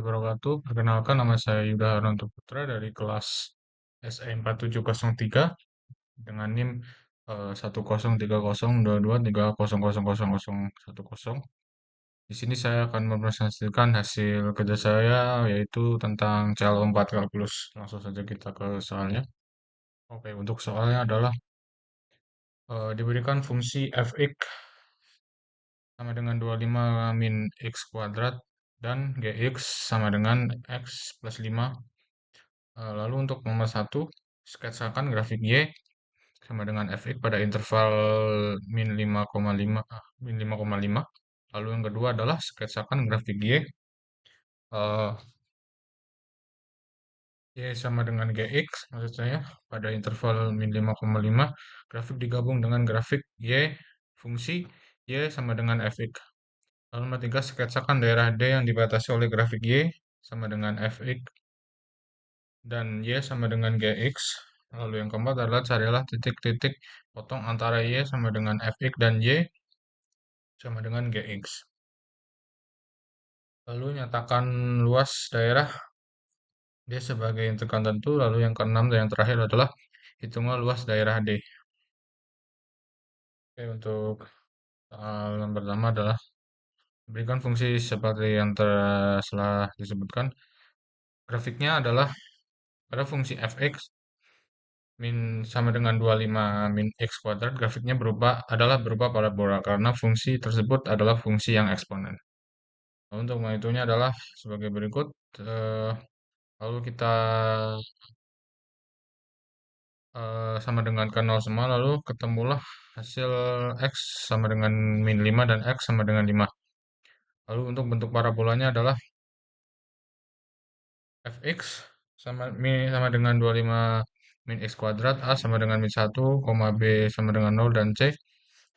wabarakatuh. Perkenalkan nama saya Yuda Harnonto Putra dari kelas SE 4703 dengan NIM 1030223000010. Di sini saya akan mempresentasikan hasil kerja saya yaitu tentang CL4 kalkulus. Langsung saja kita ke soalnya. Oke, untuk soalnya adalah diberikan fungsi fx sama dengan 25 min x kuadrat dan gx sama dengan x plus 5. Lalu untuk nomor satu, sketsakan grafik Y sama dengan fx pada interval min 5,5, min 5,5. Lalu yang kedua adalah sketsakan grafik Y, eh, Y sama dengan Gx, maksud saya, pada interval min 5,5. Grafik digabung dengan grafik Y, fungsi Y sama dengan fx. Lalu nomor tiga, sketsakan daerah D yang dibatasi oleh grafik Y sama dengan fx dan Y sama dengan Gx. Lalu yang keempat adalah carilah titik-titik potong antara Y sama dengan Fx dan Y sama dengan Gx. Lalu nyatakan luas daerah D sebagai integrand tentu. Lalu yang keenam dan yang terakhir adalah hitunglah luas daerah D. Oke, untuk yang pertama adalah berikan fungsi seperti yang telah disebutkan. Grafiknya adalah pada fungsi Fx min sama dengan 25 min x kuadrat, grafiknya berupa parabola karena fungsi tersebut adalah fungsi yang eksponen. Lalu untuk menghitungnya adalah sebagai berikut. eh, Lalu kita sama dengan ke 0 semua, lalu ketemulah hasil x sama dengan min 5 dan x sama dengan 5. Lalu untuk bentuk parabolanya adalah fx sama dengan 25 min x kuadrat, a sama dengan min 1, b sama dengan 0, dan c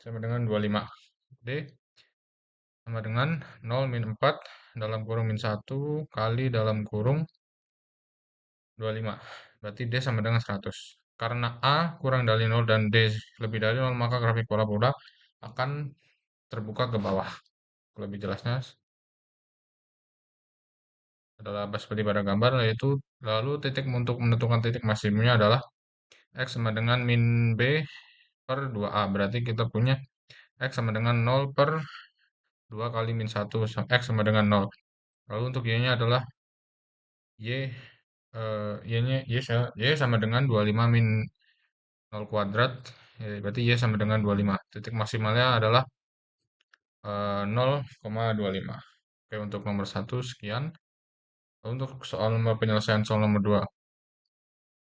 sama dengan 25. D sama dengan 0 min 4 dalam kurung min 1 kali dalam kurung 25. Berarti D sama dengan 100. Karena A kurang dari 0 dan D lebih dari 0, maka grafik parabola akan terbuka ke bawah. Lebih jelasnya adalah seperti pada gambar, yaitu lalu titik untuk menentukan titik maksimumnya adalah X sama dengan min B per 2A. Berarti kita punya X sama dengan 0 per 2 kali min 1, X sama dengan 0. Lalu untuk Y-nya adalah Y, Y-nya Y sama dengan 25 min 0 kuadrat, ya, berarti Y sama dengan 25. Titik maksimalnya adalah 0,25. Oke, untuk nomor satu sekian. Lalu untuk soal nomor penyelesaian soal nomor 2.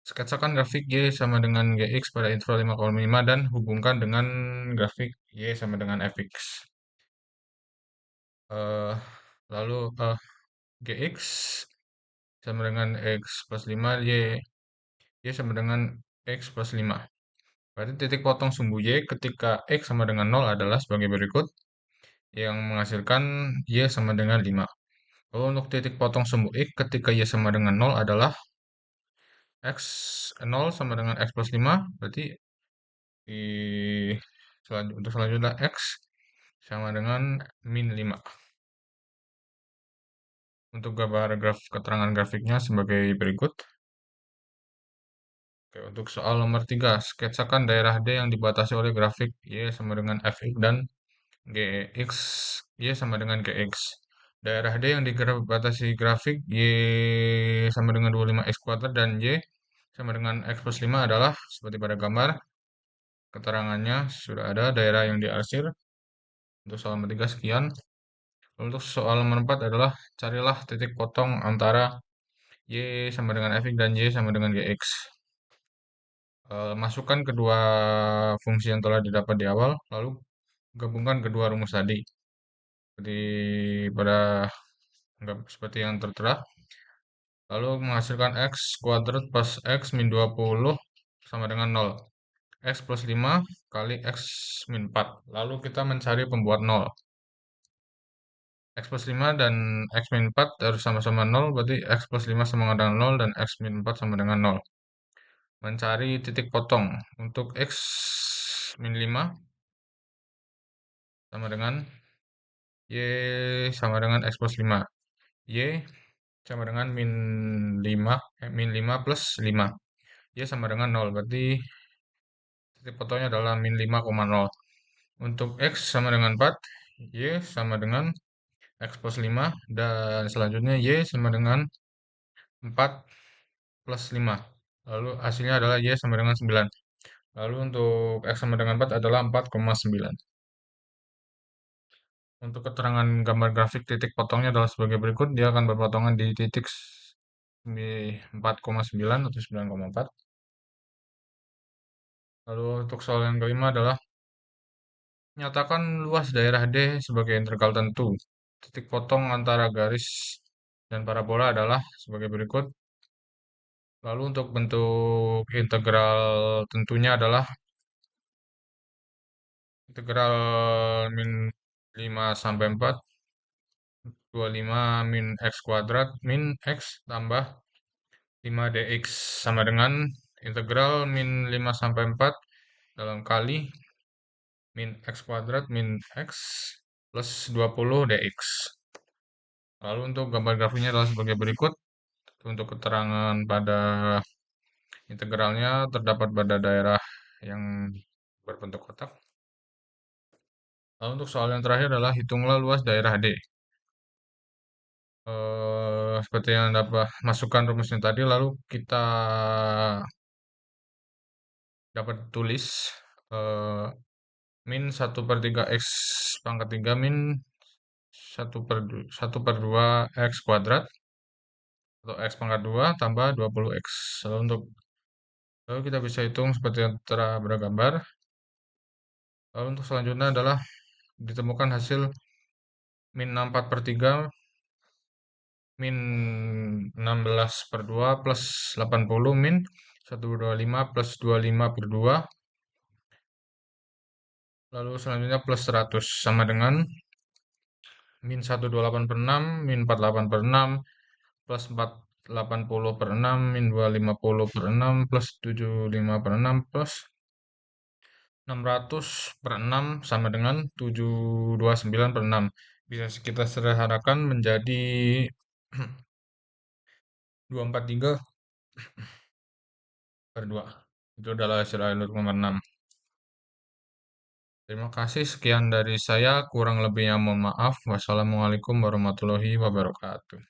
Sketsakan grafik Y sama dengan Gx pada interval 5,5 dan hubungkan dengan grafik Y sama dengan Fx. Eh, lalu Gx sama dengan X plus 5, Y sama dengan X plus 5. Berarti titik potong sumbu Y ketika X sama dengan 0 adalah sebagai berikut, yang menghasilkan Y sama dengan 5. Lalu untuk titik potong sumbu X ketika Y sama dengan 0 adalah X 0 sama dengan X plus 5, berarti untuk selanjutnya X sama dengan min 5. Untuk gambar keterangan grafiknya sebagai berikut. Oke, untuk soal nomor 3, sketsakan daerah D yang dibatasi oleh grafik Y sama dengan Fx dan Gx, Y sama dengan Gx. Daerah D yang dibatasi grafik Y sama dengan 25x kuadrat dan Y sama dengan X plus 5 adalah seperti pada gambar. Keterangannya sudah ada, daerah yang diarsir. Untuk soal nomor 3 sekian. Untuk soal nomor 4 adalah carilah titik potong antara Y sama dengan Fx dan Y sama dengan Gx. Masukkan kedua fungsi yang telah didapat di awal, lalu gabungkan kedua rumus tadi. Seperti pada seperti yang tertera. Lalu menghasilkan X kuadrat plus X min 20 sama dengan 0. X plus 5 kali X min 4. Lalu kita mencari pembuat 0. X plus 5 dan X min 4 harus sama-sama 0, berarti X plus 5 sama dengan 0 dan X min 4 sama dengan 0. Mencari titik potong. Untuk X min 5 sama dengan Y sama dengan X plus 5. Y sama dengan min 5, min 5 plus 5. Y sama dengan 0, berarti titik fotonya adalah min 5,0. Untuk X sama dengan 4, Y sama dengan X plus 5, dan selanjutnya Y sama dengan 4 plus 5. Lalu hasilnya adalah Y sama dengan 9. Lalu untuk X sama dengan 4 adalah 4,9. Untuk keterangan gambar grafik titik potongnya adalah sebagai berikut. Dia akan berpotongan di titik di 4,9 atau 9,4. Lalu untuk soal yang kelima adalah nyatakan luas daerah D sebagai integral tentu. Titik potong antara garis dan parabola adalah sebagai berikut. Lalu untuk bentuk integral tentunya adalah integral min 5 sampai 4, 25 min X kuadrat min X tambah 5 dx sama dengan integral min 5 sampai 4 dalam kali min X kuadrat min X plus 20 dx. Lalu untuk gambar grafiknya adalah sebagai berikut. Untuk keterangan pada integralnya terdapat pada daerah yang berbentuk kotak. Lalu untuk soal yang terakhir adalah hitunglah luas daerah D. Seperti yang dapat masukkan rumusnya tadi, lalu kita dapat tulis eh, min 1/3 X pangkat 3 min 1/2 X kuadrat atau X pangkat 2 tambah 20 X. Lalu kita bisa hitung seperti yang telah bergambar. Lalu untuk selanjutnya adalah ditemukan hasil min 64/3 min 16/2 plus 80 min 125 plus 25/2. Lalu selanjutnya plus 100 sama dengan min 128/6 min 48/6 plus 480/6 min 250/6 plus 75/6 plus 600/6 sama dengan 729/6. Bisa kita sederhanakan menjadi 243/2. Itu adalah hasil alur nomor 6. Terima kasih, sekian dari saya. Kurang lebihnya mohon maaf. Wassalamualaikum warahmatullahi wabarakatuh.